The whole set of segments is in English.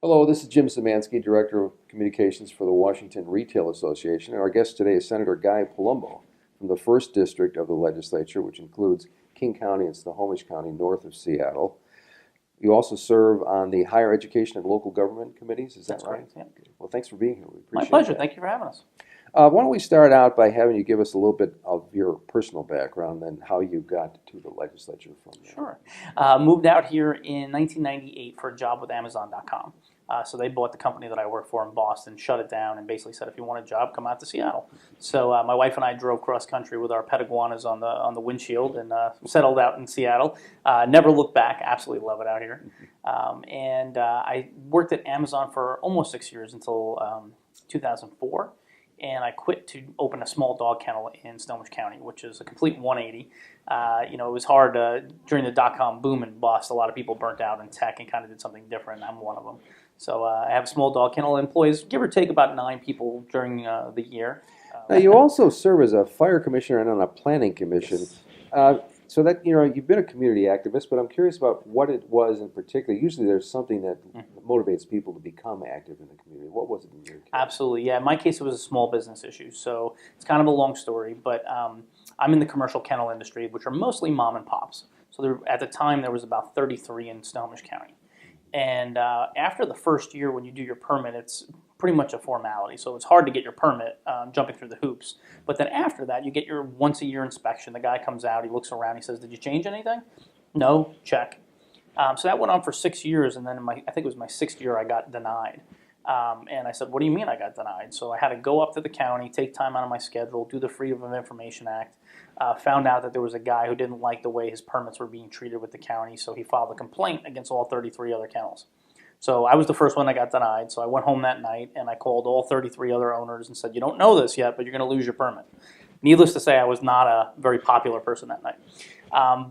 Hello, this is Jim Szymanski, Director of Communications for the Washington Retail Association, and our guest today is Senator Guy Palumbo from the 1st District of the Legislature, which includes King County and Snohomish County north of Seattle. You also serve on the Higher Education and Local Government Committees, is that That's right? correct, yeah. Well, thanks for being here. We appreciate My pleasure. that. Thank you for having us. Why don't we start out by having you give us a little bit of your personal background and how you got to the legislature from there. Sure. Moved out here in 1998 for a job with Amazon.com. So they bought the company that I work for in Boston, shut it down, and basically said, if you want a job, come out to Seattle. So my wife and I drove cross country with our pet iguanas on the windshield and settled out in Seattle. Never looked back. Absolutely love it out here. And I worked at Amazon for almost 6 years until 2004. And I quit to open a small dog kennel in Snohomish County, which is a complete 180. It was hard during the dot-com boom and bust. A lot of people burnt out in tech and kind of did something different. I'm one of them. So I have a small dog kennel. Employs give or take about 9 people during the year. Now, you also serve as a fire commissioner and on a planning commission. Yes. So that, you've been a community activist, but I'm curious about what it was in particular. Usually there's something that motivates people to become active in the community. What was it in your case? Absolutely, yeah. In my case, it was a small business issue, so it's kind of a long story, but I'm in the commercial kennel industry, which are mostly mom and pops. So at the time, there was about 33 in Snohomish County. And after the first year, when you do your permit, it's pretty much a formality. So it's hard to get your permit, jumping through the hoops. But then after that, you get your once-a-year inspection. The guy comes out, he looks around, he says, "Did you change anything?" "No." "Check." So that went on for 6 years, and then I think it was my 6th year I got denied. And I said, "What do you mean I got denied?" So I had to go up to the county, take time out of my schedule, do the Freedom of Information Act. Found out that there was a guy who didn't like the way his permits were being treated with the county, so he filed a complaint against all 33 other kennels. So I was the first one that got denied, so I went home that night and I called all 33 other owners and said, "You don't know this yet, but you're going to lose your permit." Needless to say, I was not a very popular person that night.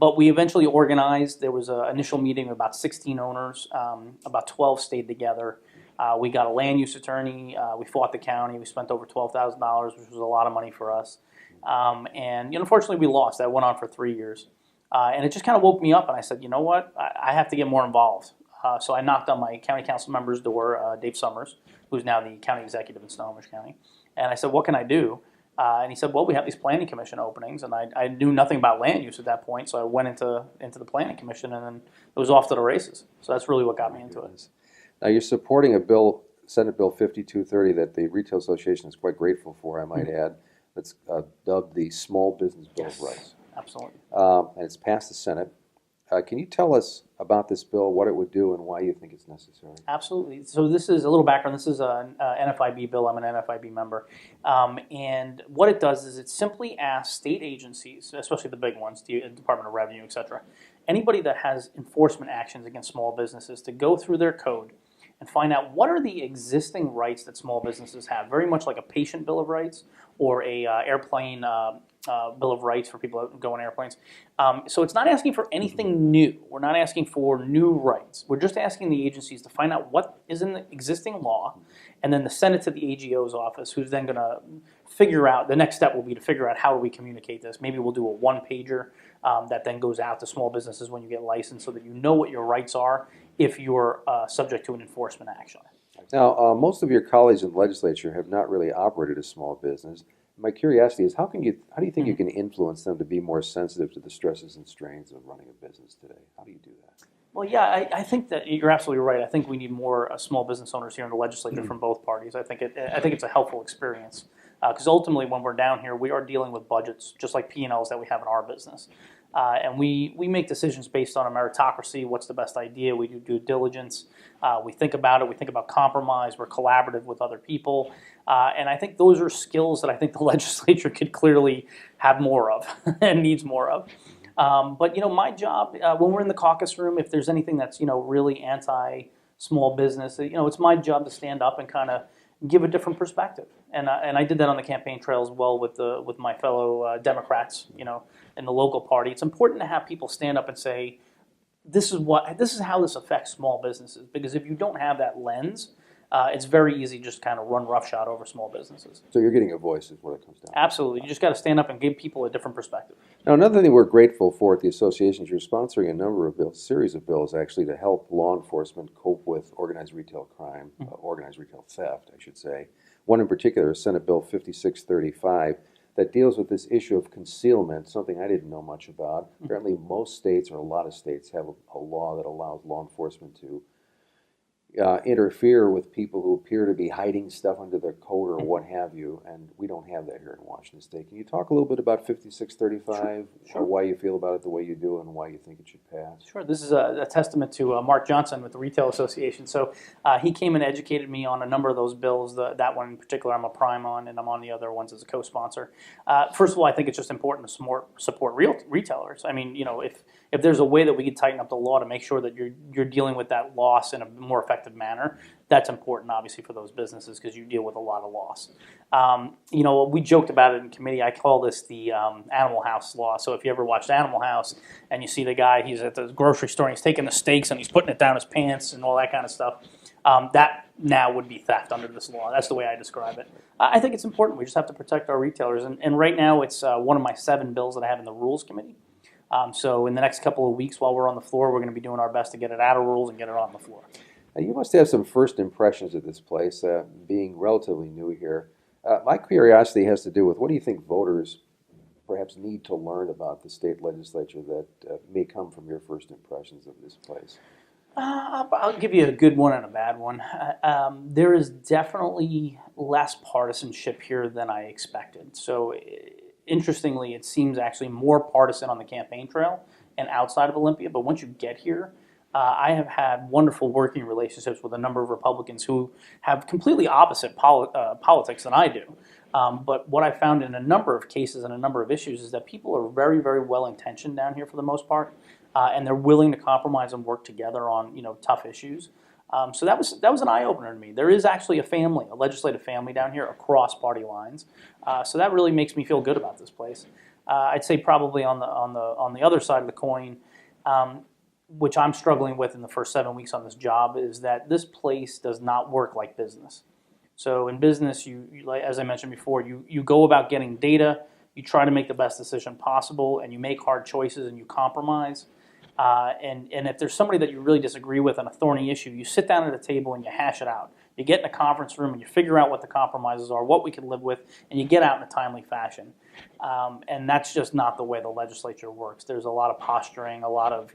But we eventually organized. There was an initial meeting of about 16 owners. About 12 stayed together. We got a land use attorney. We fought the county. We spent over $12,000, which was a lot of money for us. And unfortunately, we lost. That went on for 3 years. And it just kind of woke me up, and I said, you know what? I have to get more involved. So I knocked on my county council member's door, Dave Summers, who's now the county executive in Snohomish County. And I said, "What can I do?" And he said, "Well, we have these planning commission openings." And I knew nothing about land use at that point, so I went into the planning commission, and then it was off to the races. So that's really what got me into it. Now, you're supporting a bill, Senate Bill 5230, that the Retail Association is quite grateful for, I might add. That's dubbed the Small Business Bill of Rights. Absolutely. And it's passed the Senate. Can you tell us about this bill, what it would do, and why you think it's necessary? Absolutely. So this is a little background. This is an NFIB bill. I'm an NFIB member. And what it does is it simply asks state agencies, especially the big ones, the Department of Revenue, et cetera, anybody that has enforcement actions against small businesses to go through their code and find out what are the existing rights that small businesses have, very much like a patient bill of rights or a airplane bill of rights for people that go on airplanes. So it's not asking for anything new. We're not asking for new rights. We're just asking the agencies to find out what is in the existing law and then to send it to the AGO's office, who's then going to figure out, the next step will be to figure out how do we communicate this. Maybe we'll do a one-pager that then goes out to small businesses when you get licensed so that you know what your rights are if you're subject to an enforcement action. Now, most of your colleagues in the legislature have not really operated a small business. My curiosity is, how do you think you can influence them to be more sensitive to the stresses and strains of running a business today? How do you do that? Well, yeah, I think that you're absolutely right. I think we need more small business owners here in the legislature from both parties. I think it's a helpful experience because ultimately, when we're down here, we are dealing with budgets just like P&Ls that we have in our business, and we make decisions based on a meritocracy. What's the best idea? We do due diligence. We think about it. We think about compromise. We're collaborative with other people, and I think those are skills that I think the legislature could clearly have more of and needs more of. But my job when we're in the caucus room, if there's anything that's really anti-small business, it's my job to stand up and kind of give a different perspective. And I did that on the campaign trail as well with my fellow Democrats, in the local party. It's important to have people stand up and say, this is how this affects small businesses. Because if you don't have that lens, it's very easy just kind of run roughshod over small businesses. So you're getting a voice is what it comes down to. Absolutely. You just got to stand up and give people a different perspective. Now, another thing we're grateful for at the association is you're sponsoring a number of bills, series of bills actually, to help law enforcement cope with organized retail crime, organized retail theft, I should say. One in particular is Senate Bill 5635 that deals with this issue of concealment, something I didn't know much about. Apparently most states, or a lot of states, have a law that allows law enforcement to interfere with people who appear to be hiding stuff under their coat or what have you, and we don't have that here in Washington State. Can you talk a little bit about 5635, Sure. or why you feel about it the way you do and why you think it should pass? Sure. This is a testament to Mark Johnson with the Retail Association. So he came and educated me on a number of those bills. That one in particular I'm a prime on, and I'm on the other ones as a co-sponsor. First of all, I think it's just important to support retailers. I mean, if there's a way that we could tighten up the law to make sure that you're dealing with that loss in a more effective manner, that's important, obviously, for those businesses because you deal with a lot of loss. We joked about it in committee. I call this the Animal House law. So if you ever watched Animal House and you see the guy, he's at the grocery store and he's taking the steaks and he's putting it down his pants and all that kind of stuff, that now would be theft under this law. That's the way I describe it. I think it's important. We just have to protect our retailers. And right now it's one of my 7 bills that I have in the Rules Committee. So in the next couple of weeks while we're on the floor, we're going to be doing our best to get it out of rules and get it on the floor. Now, you must have some first impressions of this place, being relatively new here. My curiosity has to do with what do you think voters perhaps need to learn about the state legislature that may come from your first impressions of this place? I'll give you a good one and a bad one. There is definitely less partisanship here than I expected. So interestingly, it seems actually more partisan on the campaign trail and outside of Olympia. But once you get here, I have had wonderful working relationships with a number of Republicans who have completely opposite politics than I do. But what I found in a number of cases and a number of issues is that people are very, very well intentioned down here for the most part, and they're willing to compromise and work together on tough issues. So that was an eye opener to me. There is actually a legislative family down here across party lines. So that really makes me feel good about this place. I'd say probably on the other side of the coin, which I'm struggling with in the first 7 weeks on this job, is that this place does not work like business. So in business, as I mentioned before, you go about getting data, you try to make the best decision possible, and you make hard choices and you compromise. And if there's somebody that you really disagree with on a thorny issue, you sit down at a table and you hash it out. You get in a conference room and you figure out what the compromises are, what we can live with, and you get out in a timely fashion. And that's just not the way the legislature works. There's a lot of posturing, a lot of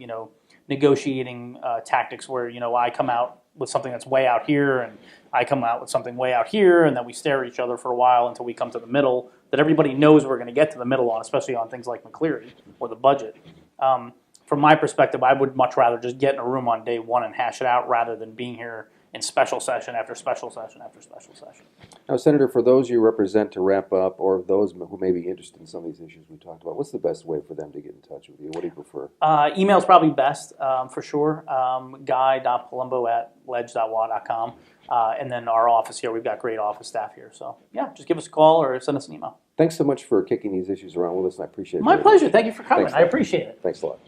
negotiating tactics where I come out with something that's way out here and I come out with something way out here, and then we stare at each other for a while until we come to the middle that everybody knows we're going to get to the middle on, especially on things like McCleary or the budget. From my perspective, I would much rather just get in a room on day one and hash it out rather than being here in special session after special session after special session. Now, Senator, for those you represent, to wrap up, or those who may be interested in some of these issues we talked about, what's the best way for them to get in touch with you? What do you prefer? Email's probably best, for sure. guy.palumbo@ledge.wa.com. And then our office here, we've got great office staff here. So, yeah, just give us a call or send us an email. Thanks so much for kicking these issues around with us, and I appreciate it. My pleasure. Thank you for coming. Thanks, I appreciate it. Thanks a lot.